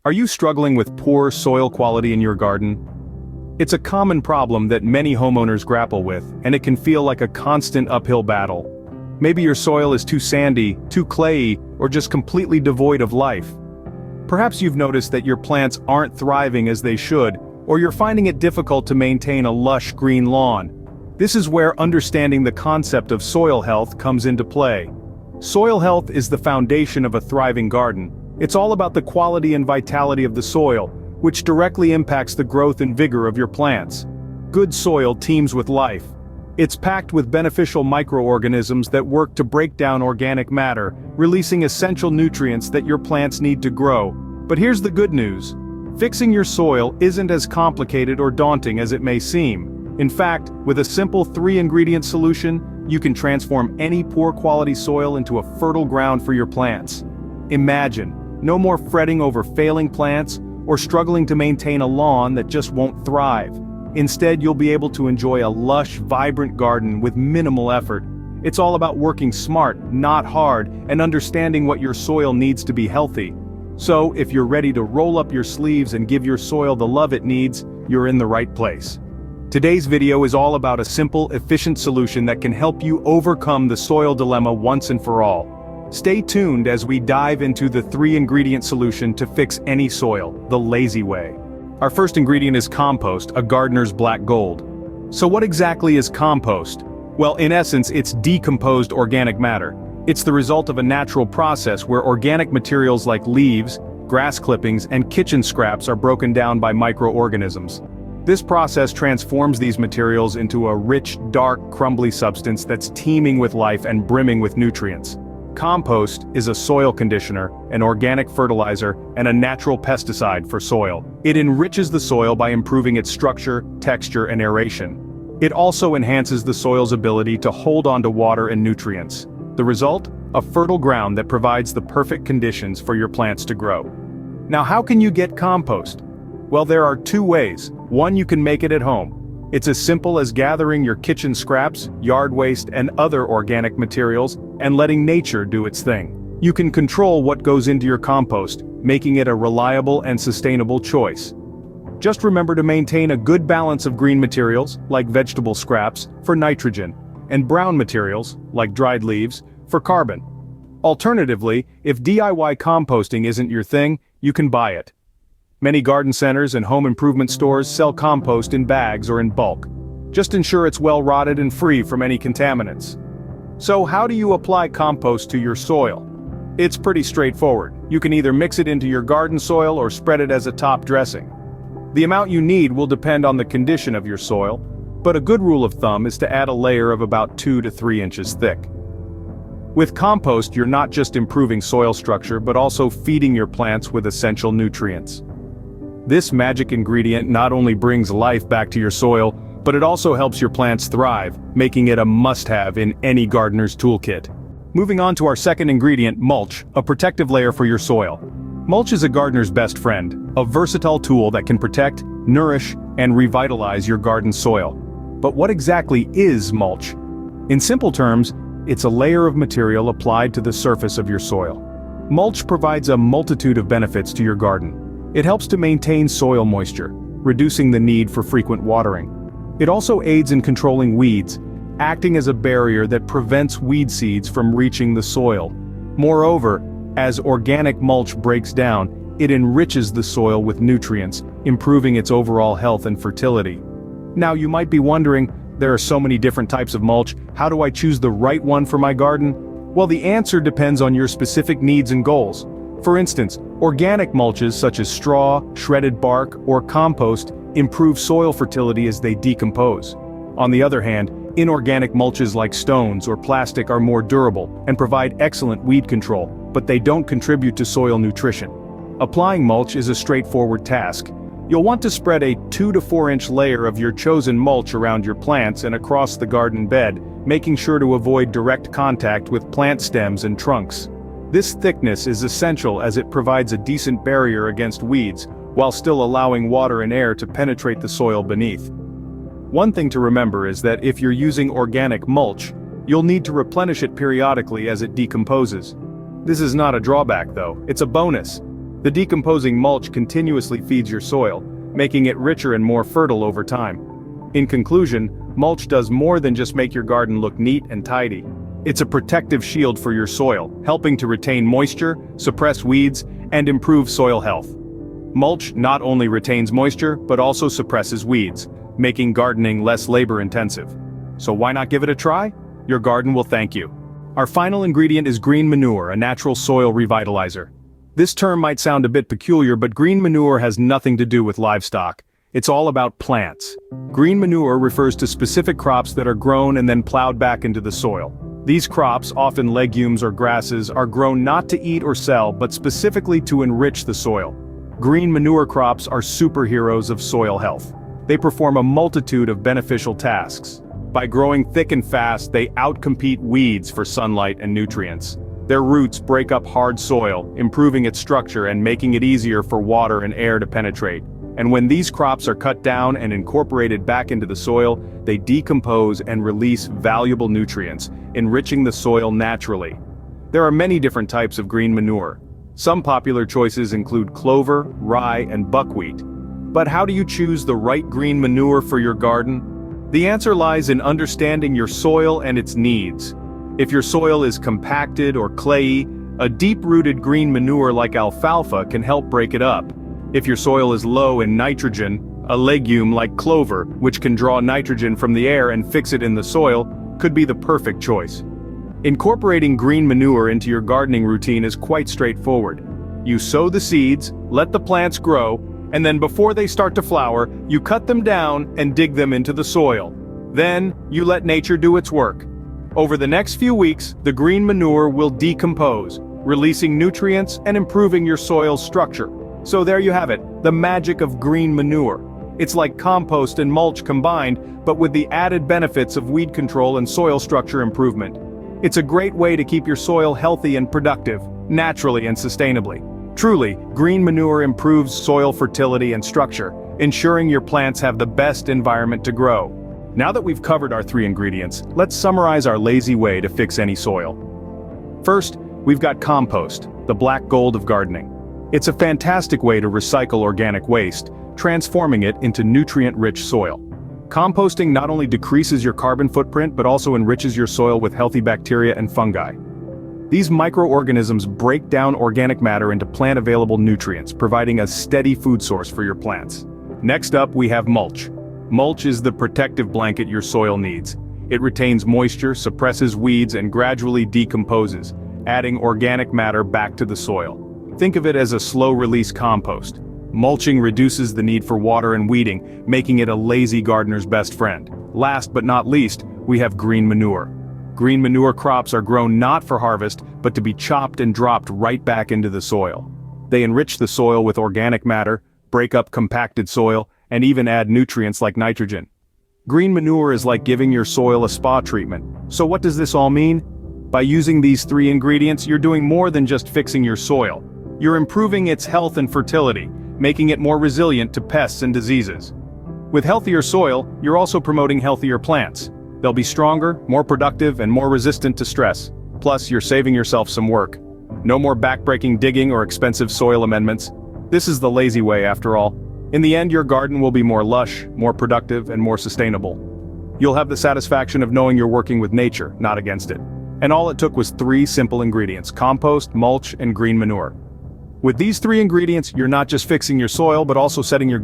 Are you struggling with poor soil quality in your garden? It's a common problem that many homeowners grapple with, and it can feel like a constant uphill battle. Maybe your soil is too sandy, too clayey, or just completely devoid of life. Perhaps you've noticed that your plants aren't thriving as they should, or you're finding it difficult to maintain a lush green lawn. This is where understanding the concept of soil health comes into play. Soil health is the foundation of a thriving garden. It's all about the quality and vitality of the soil, which directly impacts the growth and vigor of your plants. Good soil teems with life. It's packed with beneficial microorganisms that work to break down organic matter, releasing essential nutrients that your plants need to grow. But here's the good news. Fixing your soil isn't as complicated or daunting as it may seem. In fact, with a simple 3-ingredient solution, you can transform any poor quality soil into a fertile ground for your plants. Imagine, no more fretting over failing plants, or struggling to maintain a lawn that just won't thrive. Instead, you'll be able to enjoy a lush, vibrant garden with minimal effort. It's all about working smart, not hard, and understanding what your soil needs to be healthy. So, if you're ready to roll up your sleeves and give your soil the love it needs, you're in the right place. Today's video is all about a simple, efficient solution that can help you overcome the soil dilemma once and for all. Stay tuned as we dive into the 3-ingredient solution to fix any soil, the lazy way. Our first ingredient is compost, a gardener's black gold. So what exactly is compost? Well, in essence, it's decomposed organic matter. It's the result of a natural process where organic materials like leaves, grass clippings, and kitchen scraps are broken down by microorganisms. This process transforms these materials into a rich, dark, crumbly substance that's teeming with life and brimming with nutrients. Compost is a soil conditioner, an organic fertilizer, and a natural pesticide for soil. It enriches the soil by improving its structure, texture, and aeration. It also enhances the soil's ability to hold onto water and nutrients. The result? A fertile ground that provides the perfect conditions for your plants to grow. Now, how can you get compost? Well, there are 2 ways. One, you can make it at home. It's as simple as gathering your kitchen scraps, yard waste, and other organic materials, and letting nature do its thing. You can control what goes into your compost, making it a reliable and sustainable choice. Just remember to maintain a good balance of green materials, like vegetable scraps, for nitrogen, and brown materials, like dried leaves, for carbon. Alternatively, if DIY composting isn't your thing, you can buy it. Many garden centers and home improvement stores sell compost in bags or in bulk. Just ensure it's well rotted and free from any contaminants. So how do you apply compost to your soil? It's pretty straightforward. You can either mix it into your garden soil or spread it as a top dressing. The amount you need will depend on the condition of your soil, but a good rule of thumb is to add a layer of about 2 to 3 inches thick. With compost, you're not just improving soil structure but also feeding your plants with essential nutrients. This magic ingredient not only brings life back to your soil, but it also helps your plants thrive, making it a must-have in any gardener's toolkit. Moving on to our second ingredient, mulch, a protective layer for your soil. Mulch is a gardener's best friend, a versatile tool that can protect, nourish, and revitalize your garden soil. But what exactly is mulch? In simple terms, it's a layer of material applied to the surface of your soil. Mulch provides a multitude of benefits to your garden. It helps to maintain soil moisture, reducing the need for frequent watering. It also aids in controlling weeds, acting as a barrier that prevents weed seeds from reaching the soil. Moreover, as organic mulch breaks down, it enriches the soil with nutrients, improving its overall health and fertility. Now you might be wondering, there are so many different types of mulch, how do I choose the right one for my garden? Well, the answer depends on your specific needs and goals. For instance, organic mulches such as straw, shredded bark, or compost improve soil fertility as they decompose. On the other hand, inorganic mulches like stones or plastic are more durable and provide excellent weed control, but they don't contribute to soil nutrition. Applying mulch is a straightforward task. You'll want to spread a 2 to 4 inch layer of your chosen mulch around your plants and across the garden bed, making sure to avoid direct contact with plant stems and trunks. This thickness is essential as it provides a decent barrier against weeds, while still allowing water and air to penetrate the soil beneath. One thing to remember is that if you're using organic mulch, you'll need to replenish it periodically as it decomposes. This is not a drawback though, it's a bonus. The decomposing mulch continuously feeds your soil, making it richer and more fertile over time. In conclusion, mulch does more than just make your garden look neat and tidy. It's a protective shield for your soil, helping to retain moisture, suppress weeds, and improve soil health. Mulch not only retains moisture, but also suppresses weeds, making gardening less labor-intensive. So why not give it a try? Your garden will thank you. Our final ingredient is green manure, a natural soil revitalizer. This term might sound a bit peculiar, but green manure has nothing to do with livestock. It's all about plants. Green manure refers to specific crops that are grown and then plowed back into the soil. These crops, often legumes or grasses, are grown not to eat or sell, but specifically to enrich the soil. Green manure crops are superheroes of soil health. They perform a multitude of beneficial tasks. By growing thick and fast, they outcompete weeds for sunlight and nutrients. Their roots break up hard soil, improving its structure and making it easier for water and air to penetrate. And when these crops are cut down and incorporated back into the soil, they decompose and release valuable nutrients, enriching the soil naturally. There are many different types of green manure. Some popular choices include clover, rye, and buckwheat. But how do you choose the right green manure for your garden? The answer lies in understanding your soil and its needs. If your soil is compacted or clayey, a deep-rooted green manure like alfalfa can help break it up. If your soil is low in nitrogen, a legume like clover, which can draw nitrogen from the air and fix it in the soil, could be the perfect choice. Incorporating green manure into your gardening routine is quite straightforward. You sow the seeds, let the plants grow, and then before they start to flower, you cut them down and dig them into the soil. Then, you let nature do its work. Over the next few weeks, the green manure will decompose, releasing nutrients and improving your soil's structure. So there you have it, the magic of green manure. It's like compost and mulch combined, but with the added benefits of weed control and soil structure improvement. It's a great way to keep your soil healthy and productive, naturally and sustainably. Truly, green manure improves soil fertility and structure, ensuring your plants have the best environment to grow. Now that we've covered our 3 ingredients, let's summarize our lazy way to fix any soil. First, we've got compost, the black gold of gardening. It's a fantastic way to recycle organic waste, transforming it into nutrient-rich soil. Composting not only decreases your carbon footprint but also enriches your soil with healthy bacteria and fungi. These microorganisms break down organic matter into plant-available nutrients, providing a steady food source for your plants. Next up, we have mulch. Mulch is the protective blanket your soil needs. It retains moisture, suppresses weeds, and gradually decomposes, adding organic matter back to the soil. Think of it as a slow-release compost. Mulching reduces the need for water and weeding, making it a lazy gardener's best friend. Last but not least, we have green manure. Green manure crops are grown not for harvest, but to be chopped and dropped right back into the soil. They enrich the soil with organic matter, break up compacted soil, and even add nutrients like nitrogen. Green manure is like giving your soil a spa treatment. So what does this all mean? By using these 3 ingredients, you're doing more than just fixing your soil. You're improving its health and fertility, making it more resilient to pests and diseases. With healthier soil, you're also promoting healthier plants. They'll be stronger, more productive, and more resistant to stress. Plus, you're saving yourself some work. No more backbreaking digging or expensive soil amendments. This is the lazy way, after all. In the end, your garden will be more lush, more productive, and more sustainable. You'll have the satisfaction of knowing you're working with nature, not against it. And all it took was 3 simple ingredients: compost, mulch, and green manure. With these 3 ingredients, you're not just fixing your soil, but also setting your